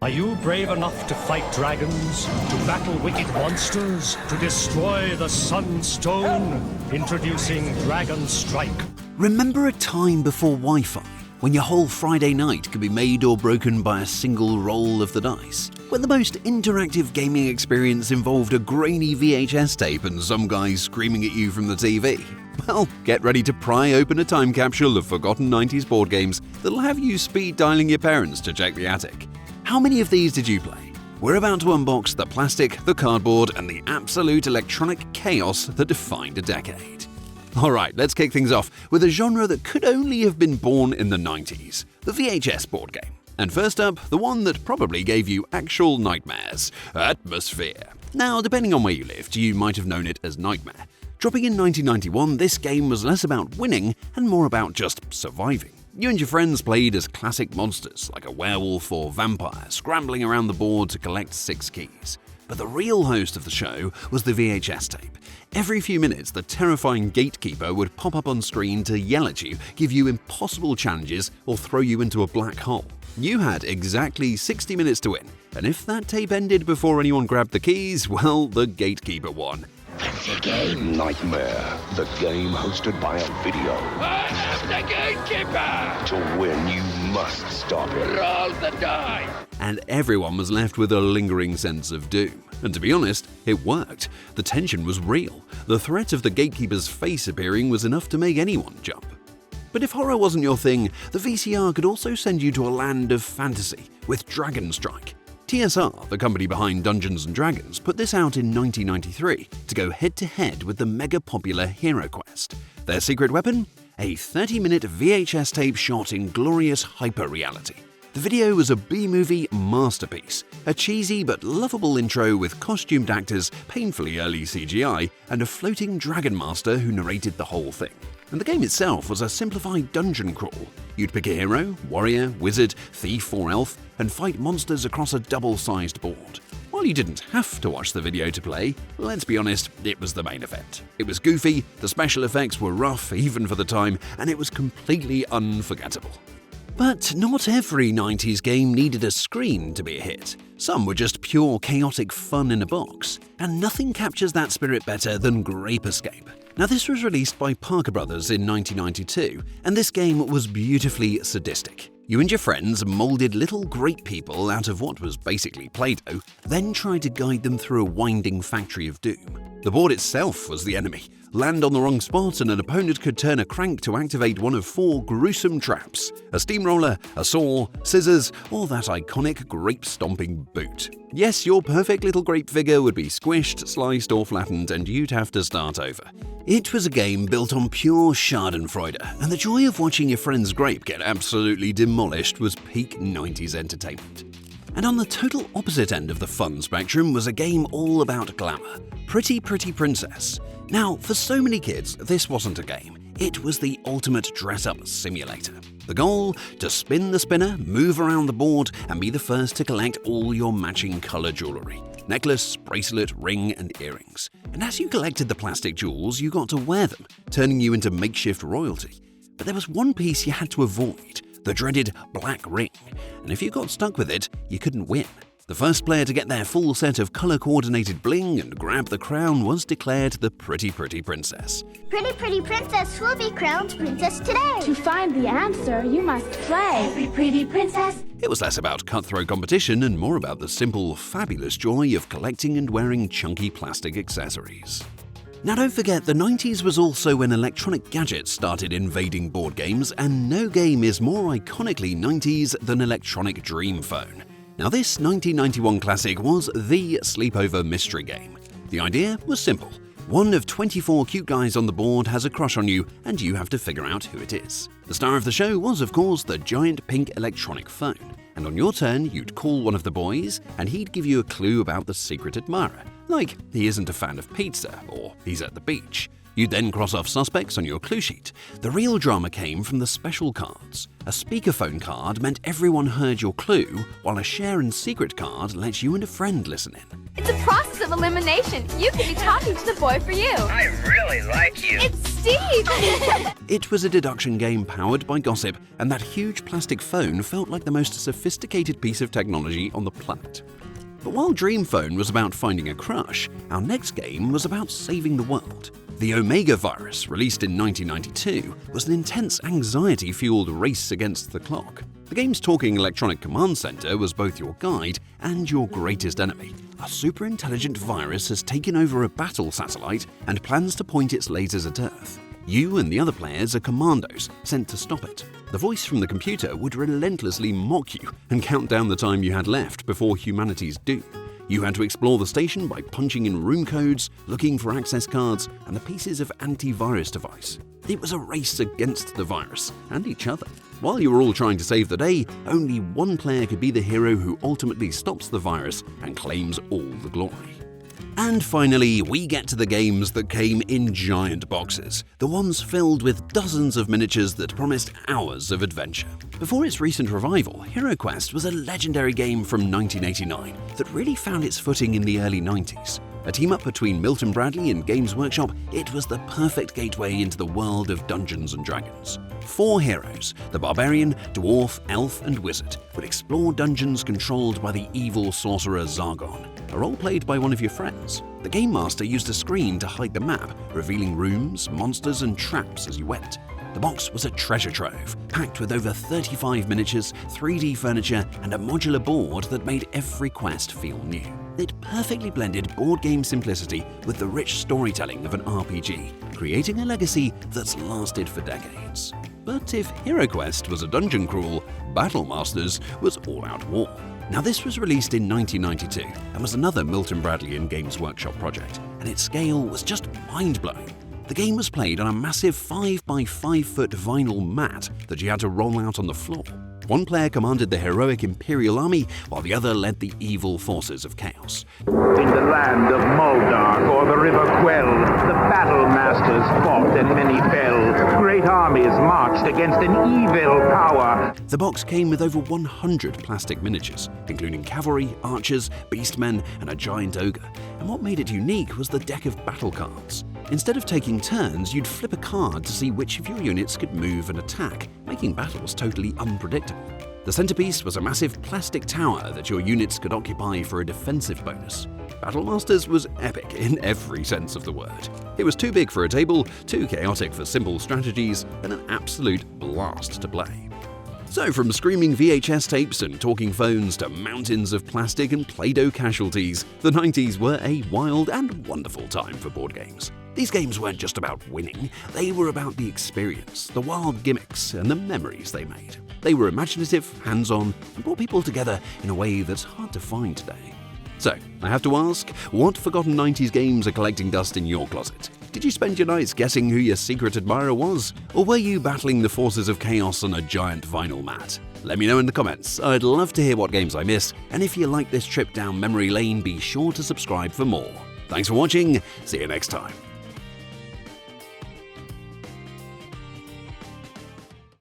Are you brave enough to fight dragons, to battle wicked monsters, to destroy the Sunstone? Introducing Dragonstrike. Remember a time before Wi-Fi, when your whole Friday night could be made or broken by a single roll of the dice? When the most interactive gaming experience involved a grainy VHS tape and some guy screaming at you from the TV? Well, get ready to pry open a time capsule of forgotten 90s board games that'll have you speed dialing your parents to check the attic. How many of these did you play? We're about to unbox the plastic, the cardboard, and the absolute electronic chaos that defined a decade. Alright, let's kick things off with a genre that could only have been born in the 90s, the VHS board game. And first up, the one that probably gave you actual nightmares, Atmosphere. Now, depending on where you lived, you might have known it as Nightmare. Dropping in 1991, this game was less about winning and more about just surviving. You and your friends played as classic monsters like a werewolf or vampire, scrambling around the board to collect 6 keys. But the real host of the show was the VHS tape. Every few minutes, the terrifying gatekeeper would pop up on screen to yell at you, give you impossible challenges, or throw you into a black hole. You had exactly 60 minutes to win, and if that tape ended before anyone grabbed the keys, well, the gatekeeper won. The game Nightmare, the game hosted by a video. I am the gatekeeper! To win, you must stop it. Roll the die! And everyone was left with a lingering sense of doom. And to be honest, it worked. The tension was real. The threat of the gatekeeper's face appearing was enough to make anyone jump. But if horror wasn't your thing, the VCR could also send you to a land of fantasy with Dragonstrike. TSR, the company behind Dungeons & Dragons, put this out in 1993 to go head-to-head with the mega-popular Hero Quest. Their secret weapon? A 30-minute VHS tape shot in glorious hyper-reality. The video was a B-movie masterpiece, a cheesy but lovable intro with costumed actors, painfully early CGI, and a floating dragon master who narrated the whole thing. And the game itself was a simplified dungeon crawl. You'd pick a hero, warrior, wizard, thief, or elf, and fight monsters across a double-sized board. While you didn't have to watch the video to play, let's be honest, it was the main event. It was goofy, the special effects were rough, even for the time, and it was completely unforgettable. But not every 90s game needed a screen to be a hit. Some were just pure chaotic fun in a box. And nothing captures that spirit better than Grape Escape. Now, this was released by Parker Brothers in 1992, and this game was beautifully sadistic. You and your friends molded little grape people out of what was basically Play-Doh, then tried to guide them through a winding factory of doom. The board itself was the enemy. Land on the wrong spot and an opponent could turn a crank to activate one of 4 gruesome traps: a steamroller, a saw, scissors, or that iconic grape-stomping boot. Yes, your perfect little grape figure would be squished, sliced, or flattened, and you'd have to start over. It was a game built on pure schadenfreude, and the joy of watching your friend's grape get absolutely demolished was peak 90s entertainment. And on the total opposite end of the fun spectrum was a game all about glamour, Pretty Pretty Princess. Now, for so many kids, this wasn't a game. It was the ultimate dress-up simulator. The goal? To spin the spinner, move around the board, and be the first to collect all your matching color jewelry. Necklace, bracelet, ring, and earrings. And as you collected the plastic jewels, you got to wear them, turning you into makeshift royalty. But there was one piece you had to avoid: the dreaded black ring. And if you got stuck with it, you couldn't win. The first player to get their full set of color-coordinated bling and grab the crown was declared the Pretty Pretty Princess. Pretty Pretty Princess will be crowned princess today. To find the answer, you must play Every Pretty Princess. It was less about cutthroat competition and more about the simple, fabulous joy of collecting and wearing chunky plastic accessories. Now, don't forget, the 90s was also when electronic gadgets started invading board games, and no game is more iconically 90s than Electronic Dream Phone. Now, this 1991 classic was the sleepover mystery game. The idea was simple. One of 24 cute guys on the board has a crush on you, and you have to figure out who it is. The star of the show was, of course, the giant pink electronic phone. And on your turn, you'd call one of the boys, and he'd give you a clue about the secret admirer. Like, he isn't a fan of pizza, or he's at the beach. You'd then cross off suspects on your clue sheet. The real drama came from the special cards. A speakerphone card meant everyone heard your clue, while a share and secret card let you and a friend listen in. It's a process of elimination. You could be talking to the boy for you. I really like you. It's Steve! It was a deduction game powered by gossip, and that huge plastic phone felt like the most sophisticated piece of technology on the planet. But while Dream Phone was about finding a crush, our next game was about saving the world. The Omega virus, released in 1992, was an intense anxiety-fueled race against the clock. The game's talking electronic command center was both your guide and your greatest enemy. A super-intelligent virus has taken over a battle satellite and plans to point its lasers at Earth. You and the other players are commandos sent to stop it. The voice from the computer would relentlessly mock you and count down the time you had left before humanity's doom. You had to explore the station by punching in room codes, looking for access cards, and the pieces of antivirus device. It was a race against the virus and each other. While you were all trying to save the day, only one player could be the hero who ultimately stops the virus and claims all the glory. And finally, we get to the games that came in giant boxes, the ones filled with dozens of miniatures that promised hours of adventure. Before its recent revival, HeroQuest was a legendary game from 1989 that really found its footing in the early 90s. A team-up between Milton Bradley and Games Workshop, it was the perfect gateway into the world of Dungeons & Dragons. 4 heroes, the Barbarian, Dwarf, Elf, and Wizard, would explore dungeons controlled by the evil sorcerer Zargon, a role played by one of your friends. The Game Master used a screen to hide the map, revealing rooms, monsters, and traps as you went. The box was a treasure trove, packed with over 35 miniatures, 3D furniture, and a modular board that made every quest feel new. It perfectly blended board game simplicity with the rich storytelling of an RPG, creating a legacy that's lasted for decades. But if HeroQuest was a dungeon crawl, Battle Masters was all-out war. Now, this was released in 1992 and was another Milton Bradley and Games Workshop project, and its scale was just mind-blowing. The game was played on a massive 5x5 foot vinyl mat that you had to roll out on the floor. One player commanded the heroic Imperial Army, while the other led the evil forces of chaos. In the land of Muldark or the River Quell, the battle masters fought and many fell. Great armies marched against an evil power. The box came with over 100 plastic miniatures, including cavalry, archers, beastmen, and a giant ogre. And what made it unique was the deck of battle cards. Instead of taking turns, you'd flip a card to see which of your units could move and attack, making battles totally unpredictable. The centerpiece was a massive plastic tower that your units could occupy for a defensive bonus. Battle Masters was epic in every sense of the word. It was too big for a table, too chaotic for simple strategies, and an absolute blast to play. So from screaming VHS tapes and talking phones to mountains of plastic and Play-Doh casualties, the 90s were a wild and wonderful time for board games. These games weren't just about winning, they were about the experience, the wild gimmicks, and the memories they made. They were imaginative, hands-on, and brought people together in a way that's hard to find today. So, I have to ask, what forgotten 90s games are collecting dust in your closet? Did you spend your nights guessing who your secret admirer was? Or were you battling the forces of chaos on a giant vinyl mat? Let me know in the comments. I'd love to hear what games I missed, and if you like this trip down memory lane, be sure to subscribe for more. Thanks for watching, see you next time.